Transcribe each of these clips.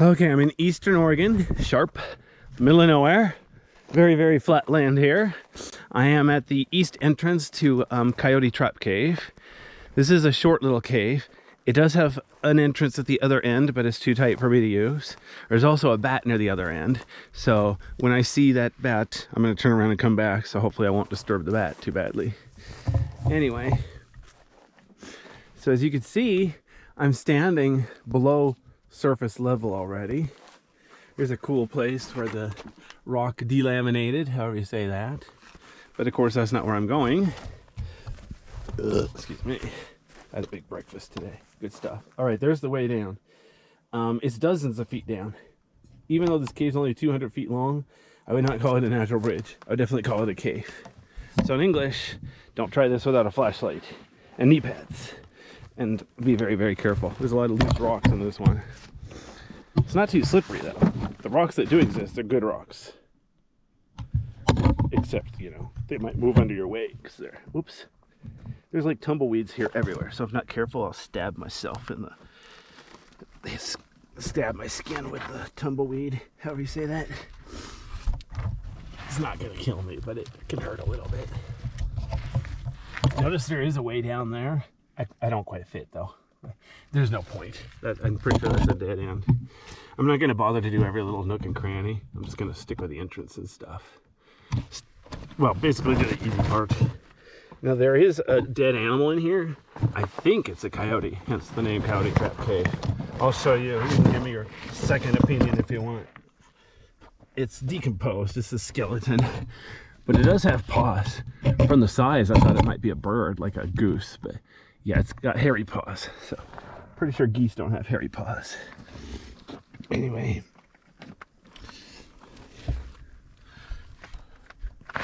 Okay, I'm in Eastern Oregon, Sharp, middle of nowhere. Very, very flat land here. I am at the east entrance to Coyote Trap Cave. This is a short little cave. It does have an entrance at the other end, but it's too tight for me to use. There's also a bat near the other end. So when I see that bat, I'm gonna turn around and come back. So hopefully I won't disturb the bat too badly. Anyway, so as you can see, I'm standing below surface level already. Here's a cool place where the rock delaminated, however you say that. But of course, that's not where I'm going. Excuse me. I had a big breakfast today. Good stuff. All right, there's the way down. It's dozens of feet down. Even though this cave's only 200 feet long, I would not call it a natural bridge. I would definitely call it a cave. So in English, don't try this without a flashlight and knee pads. And be very, very careful. There's a lot of loose rocks in this one. It's not too slippery though. The rocks that do exist are good rocks. Except, you know, they might move under your weight because they're, whoops. There's like tumbleweeds here everywhere. So if not careful, I'll stab myself in the, stab my skin with the tumbleweed, however you say that. It's not gonna kill me, but it can hurt a little bit. Notice there is a way down there. I don't quite fit though. There's no point. I'm pretty sure that's a dead end. I'm not gonna bother to do every little nook and cranny. I'm just gonna stick with the entrance and stuff. Well, basically do the easy part. Now there is a dead animal in here. I think it's a coyote, hence the name Coyote Trap Cave. I'll show you. You can give me your second opinion if you want. It's decomposed. It's a skeleton, but it does have paws. From the size, I thought it might be a bird, like a goose, but yeah, it's got hairy paws. So pretty sure geese don't have hairy paws. Anyway. All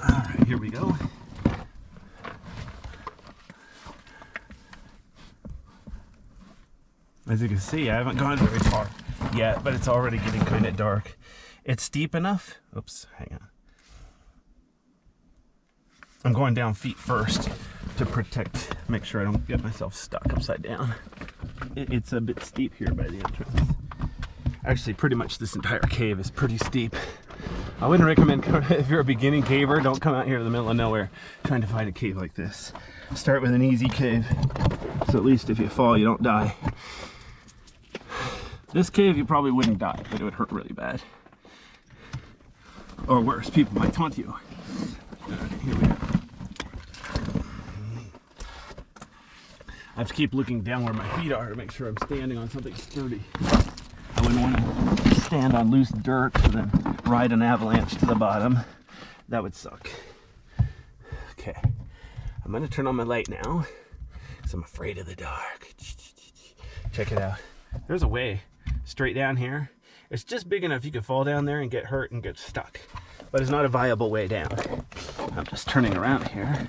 right, here we go. As you can see, I haven't gone very far yet, but it's already getting kind of dark. It's steep enough. Oops, hang on. I'm going down feet first to protect, make sure I don't get myself stuck upside down. It's a bit steep here by the entrance. Actually, pretty much this entire cave is pretty steep. I wouldn't recommend, if you're a beginning caver, don't come out here to the middle of nowhere trying to find a cave like this. Start with an easy cave, so at least if you fall, you don't die. This cave, you probably wouldn't die, but it would hurt really bad. Or worse, people might taunt you. All right, here we go. I have to keep looking down where my feet are to make sure I'm standing on something sturdy. I wouldn't want to stand on loose dirt and then ride an avalanche to the bottom. That would suck. Okay, I'm gonna turn on my light now because I'm afraid of the dark. Check it out. There's a way straight down here. It's just big enough you could fall down there and get hurt and get stuck, but it's not a viable way down. I'm just turning around here.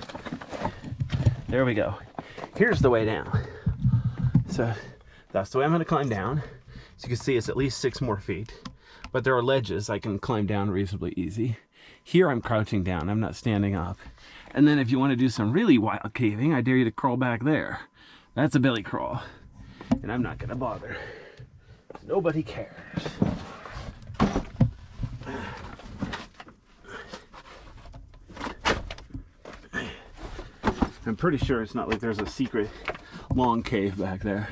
There we go. Here's the way down. So that's the way I'm going to climb down. As you can see, it's at least 6 more feet, but there are ledges I can climb down reasonably easy. Here I'm crouching down, I'm not standing up. And then if you want to do some really wild caving, I dare you to crawl back there. That's a belly crawl, and I'm not going to bother. Nobody cares. I'm pretty sure it's not like there's a secret long cave back there.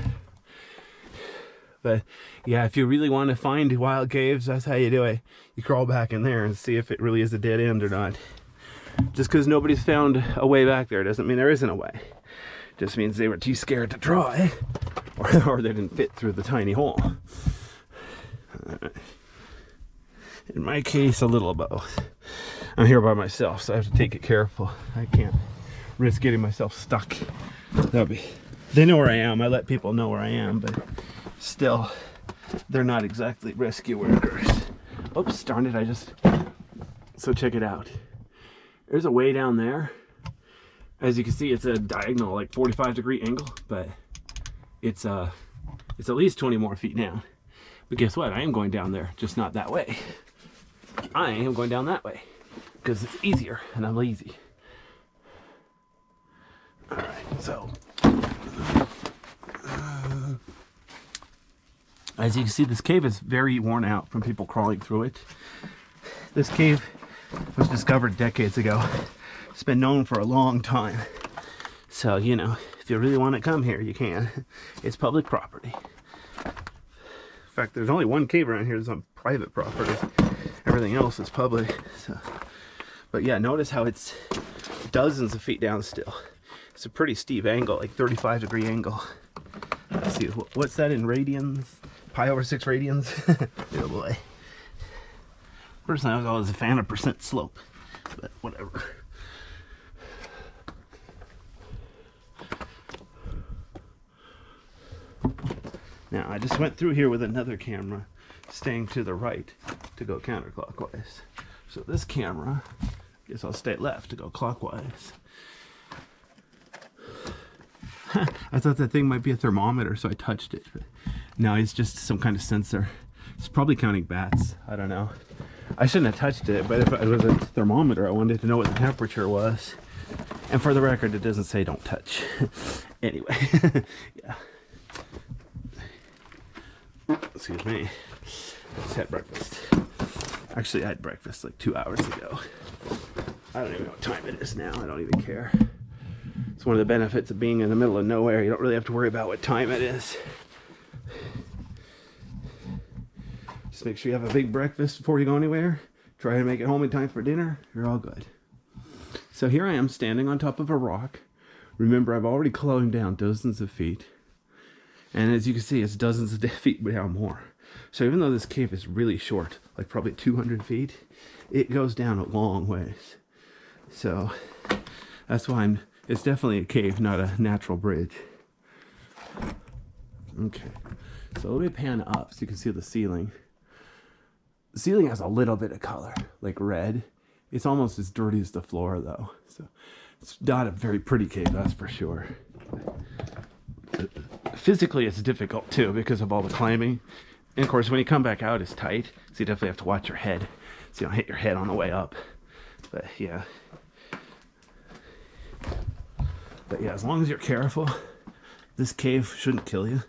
But yeah, if you really want to find wild caves, that's how you do it. You crawl back in there and see if it really is a dead end or not. Just because nobody's found a way back there doesn't mean there isn't a way. Just means they were too scared to try, or they didn't fit through the tiny hole. In my case, a little of both. I'm here by myself, so I have to take it careful. I can't risk getting myself stuck. They know where I am. I let people know where I am, but still, they're not exactly rescue workers. Oops, darn it, so check it out. There's a way down there. As you can see, it's a diagonal, like 45-degree angle, but it's at least 20 more feet down. But guess what? I am going down there, just not that way. I am going down that way because it's easier and I'm lazy. All right, so As you can see, this cave is very worn out from people crawling through it. This cave was discovered decades ago. It's been known for a long time. So, you know, if you really want to come here, you can. It's public property. In fact, there's only one cave around here that's on private property. Everything else is public. So, but yeah, notice how it's dozens of feet down still. It's a pretty steep angle, like 35-degree angle. Let's see, what's that in radians? Pi over 6 radians? Oh boy. Personally, I was always a fan of percent slope, but whatever. Now, I just went through here with another camera, staying to the right to go counterclockwise. So this camera, I guess I'll stay left to go clockwise. I thought that thing might be a thermometer, so I touched it. But no, it's just some kind of sensor. It's probably counting bats. I don't know. I shouldn't have touched it, but if it was a thermometer, I wanted to know what the temperature was. And for the record, it doesn't say don't touch. Anyway, yeah. Excuse me. I just had breakfast. Actually, I had breakfast like 2 hours ago. I don't even know what time it is now. I don't even care. It's one of the benefits of being in the middle of nowhere. You don't really have to worry about what time it is. Just make sure you have a big breakfast before you go anywhere. Try to make it home in time for dinner. You're all good. So here I am standing on top of a rock. Remember, I've already climbed down dozens of feet. And as you can see, it's dozens of feet down more. So even though this cave is really short, like probably 200 feet, it goes down a long ways. So that's why it's definitely a cave, not a natural bridge. Okay, so let me pan up so you can see the ceiling. The ceiling has a little bit of color, like red. It's almost as dirty as the floor though. So it's not a very pretty cave, that's for sure. Physically it's difficult too because of all the climbing. And of course when you come back out it's tight, so you definitely have to watch your head so you don't hit your head on the way up. But yeah, as long as you're careful, this cave shouldn't kill you.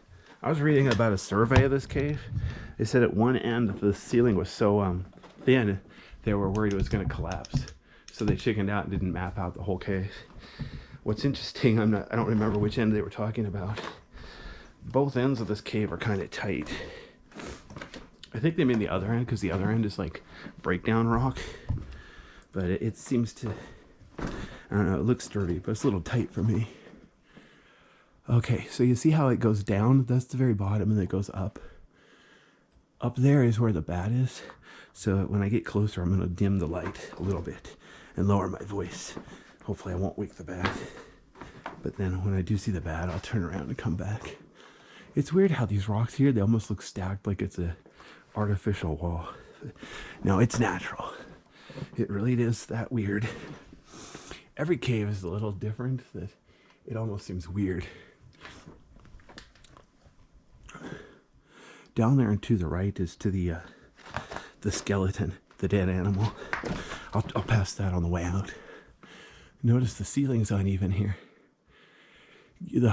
I was reading about a survey of this cave. They said at one end the ceiling was so thin they were worried it was going to collapse, so they chickened out and didn't map out the whole cave. What's interesting, I don't remember which end they were talking about. Both ends of this cave are kind of tight. I think they mean the other end because the other end is like breakdown rock, but it seems to, I don't know, it looks sturdy, but it's a little tight for me. Okay, so you see how it goes down? That's the very bottom, and it goes up. Up there is where the bat is. So when I get closer, I'm going to dim the light a little bit and lower my voice. Hopefully I won't wake the bat. But then when I do see the bat, I'll turn around and come back. It's weird how these rocks here, they almost look stacked like it's a artificial wall. No, it's natural. It really is that weird. Every cave is a little different, that it almost seems weird. Down there and to the right is to the skeleton, the dead animal. I'll pass that on the way out. Notice the ceiling's uneven here. The